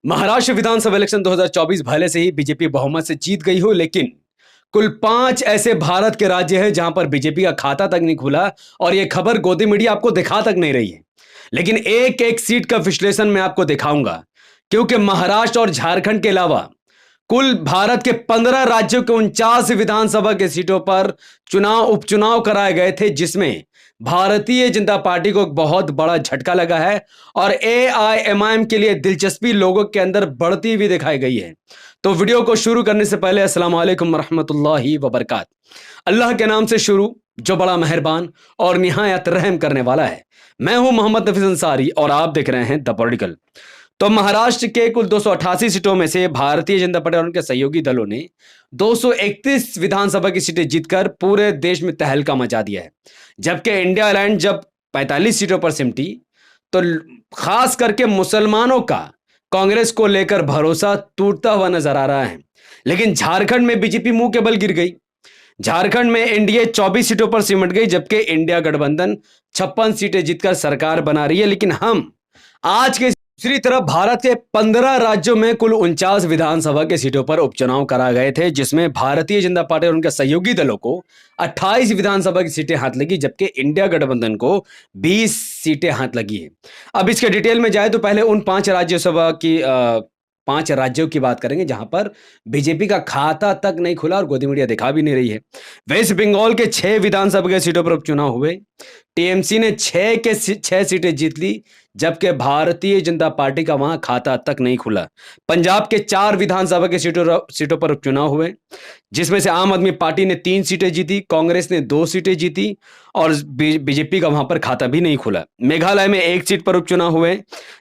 महाराष्ट्र विधानसभा election 2024 भले से ही BJP बहुमत से जीत गई हो, लेकिन कुल 5 ऐसे भारत के राज्य हैं जहां पर बीजेपी का खाता तक नहीं खुला और यह खबर गोदी मीडिया आपको दिखा तक नहीं रही है। लेकिन एक एक सीट का विश्लेषण मैं आपको दिखाऊंगा, क्योंकि महाराष्ट्र और झारखंड के अलावा कुल भारत के 15 राज्यों के 49 विधानसभा के सीटों पर उपचुनाव कराए गए थे, जिसमें भारतीय जनता पार्टी को एक बहुत बड़ा झटका लगा है और एआईएमआईएम के लिए दिलचस्पी लोगों के अंदर बढ़ती हुई दिखाई गई है। तो वीडियो को शुरू करने से पहले अस्सलाम वालेकुम रहमतुल्लाहि व बरकात। अल्लाह के नाम से शुरू, जो बड़ा मेहरबान और निहायत रहम करने वाला है। मैं हूं मोहम्मद नफीस अंसारी और आप देख रहे हैं द पॉलिटिकल। तो महाराष्ट्र के कुल 288 सीटों में से भारतीय जनता पार्टी और उनके सहयोगी दलों ने 231 विधानसभा की सीटें जीतकर पूरे देश में तहलका मचा दिया है। जबकि इंडिया अलायंस जब 45 सीटों पर सिमटी, तो खास करके मुसलमानों का कांग्रेस को लेकर भरोसा टूटता हुआ नजर आ रहा है। लेकिन झारखंड में बीजेपी मुंह के बल गिर गई। झारखंड में एनडीए 24 सीटों पर सिमट गई, जबकि इंडिया गठबंधन 56 सीटें जीतकर सरकार बना रही है। लेकिन हम आज के दूसरी तरफ भारत के 15 राज्यों में कुल 49 विधानसभा के सीटों पर उपचुनाव कराए गए थे, जिसमें भारतीय जनता पार्टी और उनके सहयोगी दलों को 28 विधानसभा की सीटें हाथ लगी, जबकि इंडिया गठबंधन को 20 सीटें हाथ लगी है। अब इसके डिटेल में जाए तो पहले उन 5 राज्यों की बात करेंगे जहां पर बीजेपी का खाता तक नहीं खुला और गोदी मीडिया दिखा भी नहीं रही है। वेस्ट बंगाल के 6 विधानसभा के सीटों पर उपचुनाव हुए। टीएमसी ने 6 सीटें जीत ली, जबकि भारतीय जनता पार्टी का वहां खाता तक नहीं खुला। पंजाब के 4 विधानसभा के सीटों पर उपचुनाव हुए, जिसमें से आम आदमी पार्टी ने 3 सीटें जीती, कांग्रेस ने 2 सीटें जीती और बीजेपी का वहां पर खाता भी नहीं खुला। मेघालय में 1 सीट पर उपचुनाव हुए,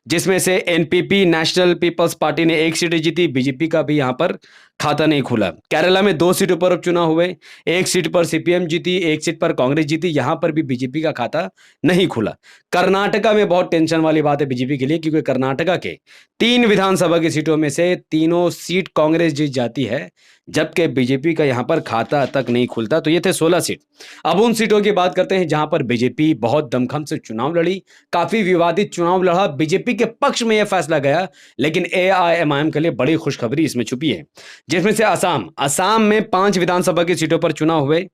जिसमें से एनपीपी नेशनल पीपल्स पार्टी ने 1 सीटें जीती, बीजेपी का भी यहां पर खाता नहीं खुला। केरला में 2 सीटों पर उपचुनाव हुए, 1 सीट पर सीपीएम जीती, 1 सीट पर कांग्रेस जीती, यहां पर भी बीजेपी का खाता नहीं खुला। कर्नाटका में बहुत टेंशन वाली बात है बीजेपी के लिए, क्योंकि कर्नाटका के 3 विधानसभा की सीटों में से तीनों सीट कांग्रेस जीत जाती है, जबकि बीजेपी का यहां पर खाता तक नहीं खुलता। तो ये थे 16 सीट। अब उन सीटों की बात करते हैं जहां पर बीजेपी बहुत दमखम से चुनाव लड़ी, काफी विवादित चुनाव लड़ा। बीजेपी के पक्ष में यह फैसला गया, लेकिन एआईएमआईएम के लिए बड़ी खुशखबरी इसमें छुपी है, जिसमें से असम में 5 विधानसभा की सीटों पर चुनाव हुए,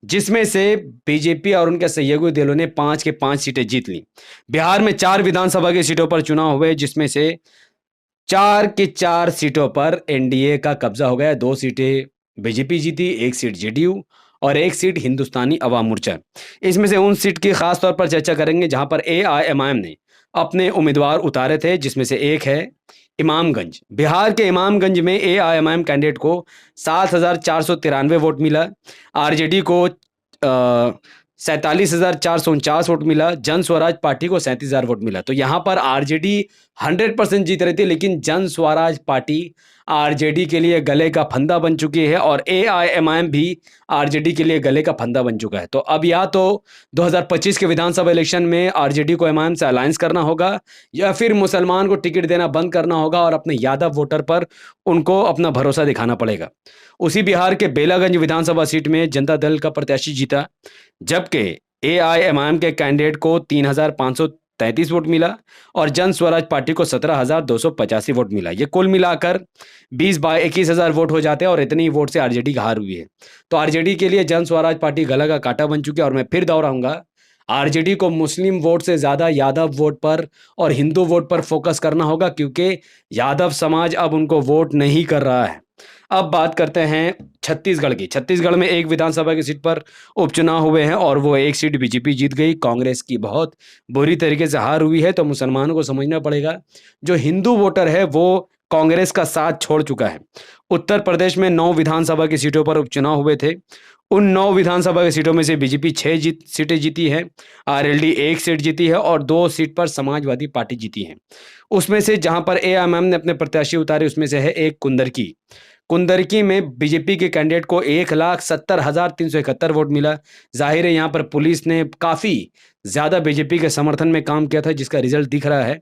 जिसमें से बीजेपी और उनके सहयोगी दलों ने 5 के 5 सीटें जीत ली। बिहार में 4 विधानसभा की सीटों पर चुनाव हुए, जिसमें से 4 के 4 सीटों पर एनडीए का कब्जा हो गया। 2 सीटें बीजेपी जीती, 1 सीट जेडीयू और 1 सीट हिंदुस्तानी अवाम मोर्चा। इसमें से उन सीट की खास तौर पर चर्चा करेंगे जहां पर एआईएमआईएम ने अपने उम्मीदवार उतारे थे, जिसमें से एक है इमामगंज। बिहार के इमामगंज में एआईएमआईएम कैंडिडेट को 7,493 वोट मिला, आरजेडी को 47,449 वोट मिला, जन स्वराज पार्टी को 37,000 वोट मिला। तो यहां पर आरजेडी 100% जीत रही थी, लेकिन जन स्वराज पार्टी आरजेडी के लिए गले का फंदा बन चुकी है और एआईएमआईएम भी आरजेडी के लिए गले का फंदा बन चुका है। तो अब या तो 2025 के विधानसभा इलेक्शन में आरजेडी को एमआईएम से अलायंस करना होगा, या फिर मुसलमान को टिकट देना बंद करना होगा और अपने यादव वोटर पर उनको अपना भरोसा दिखाना पड़ेगा। उसी बिहार के बेलागंज विधानसभा सीट में जनता दल का प्रत्याशी जीता, जबकि एआईएमआईएम के कैंडिडेट को 3,533 वोट मिला और जन स्वराज पार्टी को 17,285 वोट मिला। ये कुल मिलाकर 20/21,000 वोट हो जाते हैं और इतनी वोट से आरजेडी की हार हुई है। तो आरजेडी के लिए जन स्वराज पार्टी गला का कांटा बन चुकी है। और मैं फिर दोहराऊंगा, आरजेडी को मुस्लिम वोट से ज्यादा यादव वोट पर और हिंदू वोट पर फोकस करना होगा, क्योंकि यादव समाज अब उनको वोट नहीं कर रहा है। अब बात करते हैं छत्तीसगढ़ की। छत्तीसगढ़ में 1 विधानसभा की सीट पर उपचुनाव हुए हैं और वो 1 सीट बीजेपी जीत गई। कांग्रेस की बहुत बुरी तरीके से हार हुई है। तो मुसलमानों को समझना पड़ेगा, जो हिंदू वोटर है वो कांग्रेस का साथ छोड़ चुका है। उत्तर प्रदेश में 9 विधानसभा की सीटों पर उपचुनाव हुए थे। उन 9 विधानसभा की सीटों में से बीजेपी 6 सीटें जीती है, आरएलडी 1 सीट जीती है और 2 सीट पर समाजवादी पार्टी जीती है। उसमें से जहां पर एआईएमआईएम ने अपने प्रत्याशी उतारे, उसमें से है एक कुंदरकी में बीजेपी के कैंडिडेट को 1,70,371 वोट मिला। जाहिर है यहाँ पर पुलिस ने काफ़ी ज़्यादा बीजेपी के समर्थन में काम किया था, जिसका रिजल्ट दिख रहा है।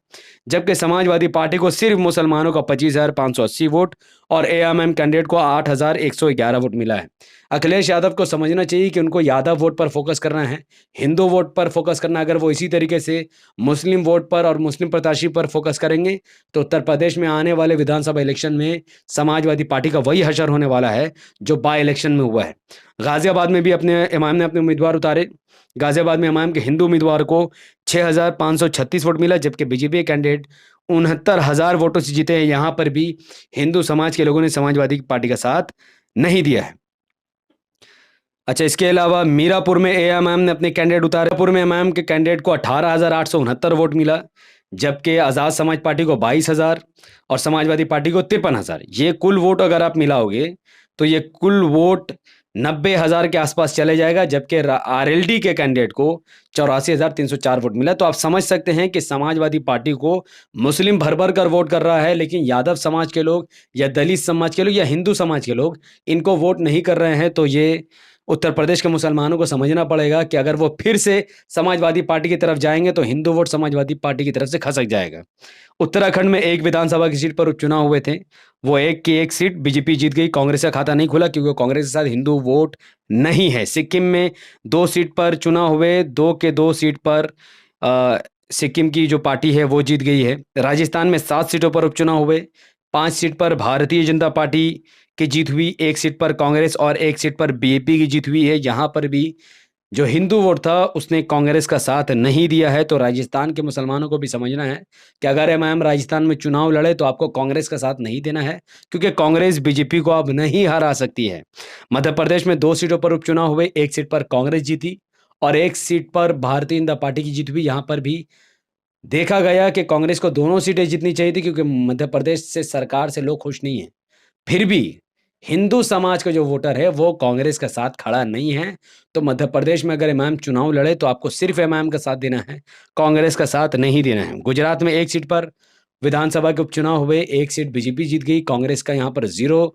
जबकि समाजवादी पार्टी को सिर्फ मुसलमानों का 25,580 वोट और एएमएम कैंडिडेट को 8,111 वोट मिला है। अखिलेश यादव को समझना चाहिए कि उनको यादव वोट पर फोकस करना है, हिंदू वोट पर फोकस करना। अगर वो इसी तरीके से मुस्लिम वोट पर और मुस्लिम प्रत्याशी पर फोकस करेंगे तो उत्तर प्रदेश में आने वाले विधानसभा इलेक्शन में समाजवादी पार्टी का वही हशर होने वाला है जो बाई इलेक्शन में हुआ है। गाजियाबाद में भी अपने इमाम ने अपने उम्मीदवार उतारे। गाजियाबाद में इमाम के हिंदू उम्मीदवार को 6,536 वोट मिला, जबकि बीजेपी कैंडिडेट 69,000 वोटों से जीते हैं। यहाँ पर भी हिंदू समाज के लोगों ने समाजवादी पार्टी का साथ नहीं दिया है। अच्छा, इसके अलावा मीरापुर में एएमएम ने अपने कैंडिडेट उतारे। मीरापुर में एमएम के कैंडिडेट को 18,869 वोट मिला, जबकि आज़ाद समाज पार्टी को 22,000 और समाजवादी पार्टी को 53,000। ये कुल वोट अगर आप मिलाओगे तो ये कुल वोट 90,000 के आसपास चले जाएगा, जबकि आरएलडी के कैंडिडेट को 84,304 वोट मिला। तो आप समझ सकते हैं कि समाजवादी पार्टी को मुस्लिम भर भर कर वोट कर रहा है, लेकिन यादव समाज के लोग या दलित समाज के लोग या हिंदू समाज के लोग इनको वोट नहीं कर रहे हैं। तो ये उत्तर प्रदेश के मुसलमानों को समझना पड़ेगा कि अगर वो फिर से समाजवादी पार्टी की तरफ जाएंगे तो हिंदू वोट समाजवादी पार्टी की तरफ से खसक जाएगा। उत्तराखंड में एक विधानसभा की सीट पर उपचुनाव हुए थे, वो एक की एक सीट बीजेपी जीत गई। कांग्रेस का खाता नहीं खुला क्योंकि कांग्रेस के साथ हिंदू वोट नहीं है। सिक्किम में 2 सीट पर चुनाव हुए, 2 के 2 सीट पर सिक्किम की जो पार्टी है वो जीत गई है। राजस्थान में 7 सीटों पर उपचुनाव हुए, 5 सीट पर भारतीय जनता पार्टी की जीत हुई, 1 सीट पर कांग्रेस और 1 सीट पर बीएपी की जीत हुई है। यहाँ पर भी जो हिंदू वोट था उसने कांग्रेस का साथ नहीं दिया है। तो राजस्थान के मुसलमानों को भी समझना है कि अगर एमआईएम राजस्थान में चुनाव लड़े तो आपको कांग्रेस का साथ नहीं देना है, क्योंकि कांग्रेस बीजेपी को अब नहीं हरा सकती है। मध्य प्रदेश में 2 सीटों पर उपचुनाव हुए, 1 सीट पर कांग्रेस जीती और 1 सीट पर भारतीय जनता पार्टी की जीत हुई। यहाँ पर भी देखा गया कि कांग्रेस को दोनों सीटें जीतनी चाहिए थी, क्योंकि मध्य प्रदेश से सरकार से लोग खुश नहीं है। फिर भी हिंदू समाज का जो वोटर है वो कांग्रेस का साथ खड़ा नहीं है। तो मध्य प्रदेश में अगर इमाम चुनाव लड़े तो आपको सिर्फ इमाम का साथ देना है, कांग्रेस का साथ नहीं देना है। गुजरात में 1 सीट पर विधानसभा के उपचुनाव हुए, 1 सीट बीजेपी जीत गई। कांग्रेस का यहाँ पर 0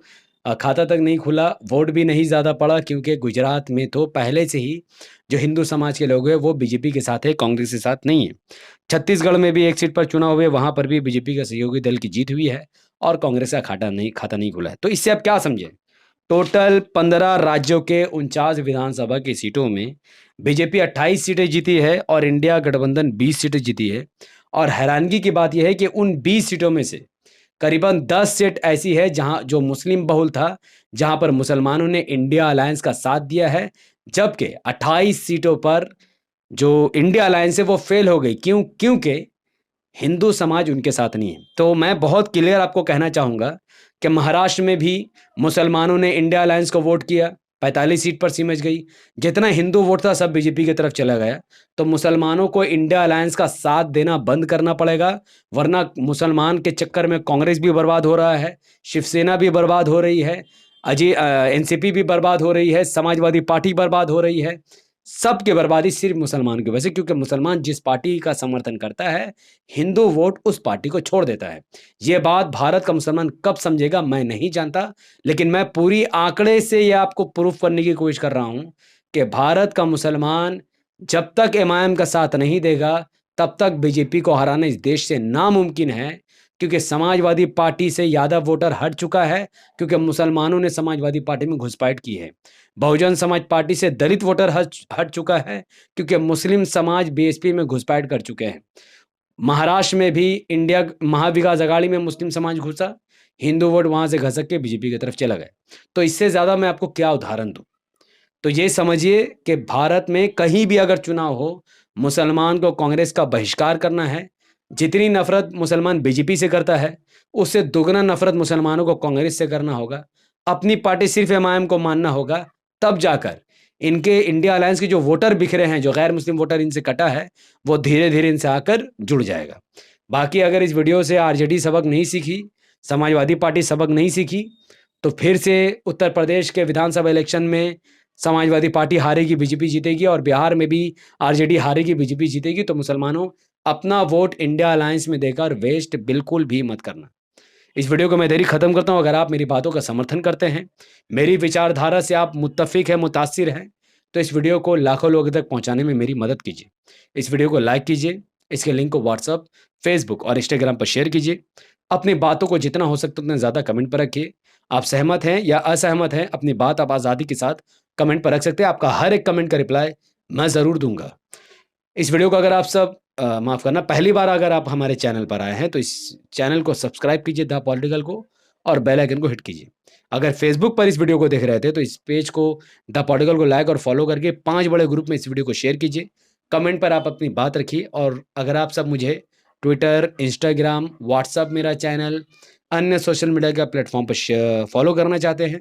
खाता तक नहीं खुला, वोट भी नहीं ज़्यादा पड़ा, क्योंकि गुजरात में तो पहले से ही जो हिंदू समाज के लोग हैं वो बीजेपी के साथ है, कांग्रेस के साथ नहीं है। छत्तीसगढ़ में भी 1 सीट पर चुनाव हुए, वहाँ पर भी बीजेपी का सहयोगी दल की जीत हुई है और कांग्रेस का खाता नहीं खुला है। तो इससे आप क्या समझे, टोटल 15 राज्यों के 49 विधानसभा की सीटों में बीजेपी 28 सीटें जीती है और इंडिया गठबंधन 20 सीटें जीती है। और हैरानगी की बात यह है कि उन 20 सीटों में से करीबन 10 सीट ऐसी है जहां जो मुस्लिम बहुल था, जहां पर मुसलमानों ने इंडिया अलायंस का साथ दिया है, जबकि 28 सीटों पर जो इंडिया अलायंस है वो फेल हो गई। क्योंकि हिंदू समाज उनके साथ नहीं है। तो मैं बहुत क्लियर आपको कहना चाहूँगा कि महाराष्ट्र में भी मुसलमानों ने इंडिया अलायंस को वोट किया, 45 सीट पर सिमट गई। जितना हिंदू वोट था सब बीजेपी की तरफ चला गया। तो मुसलमानों को इंडिया अलायंस का साथ देना बंद करना पड़ेगा, वरना मुसलमान के चक्कर में कांग्रेस भी बर्बाद हो रहा है, शिवसेना भी बर्बाद हो रही है, एनसीपी भी बर्बाद हो रही है, समाजवादी पार्टी बर्बाद हो रही है। सबकी बर्बादी सिर्फ मुसलमान की वजह से, क्योंकि मुसलमान जिस पार्टी का समर्थन करता है हिंदू वोट उस पार्टी को छोड़ देता है। ये बात भारत का मुसलमान कब समझेगा मैं नहीं जानता, लेकिन मैं पूरी आंकड़े से ये आपको प्रूफ करने की कोशिश कर रहा हूं कि भारत का मुसलमान जब तक इमाम का साथ नहीं देगा तब तक बीजेपी को हराना इस देश से नामुमकिन है। क्योंकि समाजवादी पार्टी से यादव वोटर हट चुका है, क्योंकि मुसलमानों ने समाजवादी पार्टी में घुसपैठ की है। बहुजन समाज पार्टी से दलित वोटर हट चुका है, क्योंकि मुस्लिम समाज बीएसपी में घुसपैठ कर चुके हैं। महाराष्ट्र में भी इंडिया महाविकास अघाड़ी में मुस्लिम समाज घुसा, हिंदू वोट वहां से घसक के बीजेपी की तरफ चला गया। तो इससे ज्यादा मैं आपको क्या उदाहरण दूं। तो ये समझिए कि भारत में कहीं भी अगर चुनाव हो, मुसलमान को कांग्रेस का बहिष्कार करना है। जितनी नफरत मुसलमान बीजेपी से करता है उससे दुगना नफरत मुसलमानों को कांग्रेस से करना होगा। अपनी पार्टी सिर्फ एमआईएम को मानना होगा, तब जाकर इनके इंडिया अलायंस के जो वोटर बिखरे हैं, जो गैर मुस्लिम वोटर इनसे कटा है, वो धीरे धीरे इनसे आकर जुड़ जाएगा। बाकी अगर इस वीडियो से आरजेडी सबक नहीं सीखी, समाजवादी पार्टी सबक नहीं सीखी, तो फिर से उत्तर प्रदेश के विधानसभा इलेक्शन में समाजवादी पार्टी हारेगी, बीजेपी जीतेगी, और बिहार में भी आरजेडी हारेगी, बीजेपी जीतेगी। तो मुसलमानों, अपना वोट इंडिया अलायंस में देकर वेस्ट बिल्कुल भी मत करना। इस वीडियो को मैं देरी खत्म करता हूं। अगर आप मेरी बातों का समर्थन करते हैं, मेरी विचारधारा से आप मुत्तफिक हैं, मुतासिर हैं, तो इस वीडियो को लाखों लोगों तक पहुँचाने में मेरी मदद कीजिए। इस वीडियो को लाइक कीजिए, इसके लिंक को व्हाट्सएप, फेसबुक और इंस्टाग्राम पर शेयर कीजिए। अपनी बातों को जितना हो सकता है उतना ज़्यादा कमेंट पर रखिए। आप सहमत हैं या असहमत हैं, अपनी बात आप आज़ादी के साथ कमेंट पर रख सकते हैं। आपका हर एक कमेंट का रिप्लाई मैं ज़रूर दूँगा। इस वीडियो को अगर आप सब माफ़ करना, पहली बार अगर आप हमारे चैनल पर आए हैं, तो इस चैनल को सब्सक्राइब कीजिए द पॉलिटिकल को और बेल आइकन को हिट कीजिए। अगर फेसबुक पर इस वीडियो को देख रहे थे, तो इस पेज को द पॉलिटिकल को लाइक और फॉलो करके 5 बड़े ग्रुप में इस वीडियो को शेयर कीजिए। कमेंट पर आप अपनी बात रखिए और अगर आप सब मुझे ट्विटर, इंस्टाग्राम, व्हाट्सएप मेरा चैनल, अन्य सोशल मीडिया का प्लेटफ़ॉर्म पर फॉलो करना चाहते हैं,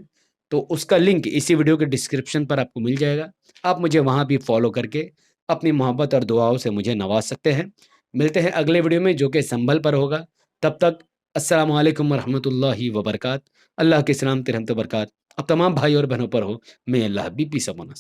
तो उसका लिंक इसी वीडियो के डिस्क्रिप्शन पर आपको मिल जाएगा। आप मुझे वहाँ भी फॉलो करके अपनी मोहब्बत और दुआओं से मुझे नवाज सकते हैं। मिलते हैं अगले वीडियो में जो कि संभल पर होगा। तब तक अस्सलामु अलैकुम वरहमतुल्लाहि वबरकात। अल्लाह की सलामती रहमत व बरकात अब तमाम भाई और बहनों पर हो। मे अल्लाह बी पीस अपॉन अस।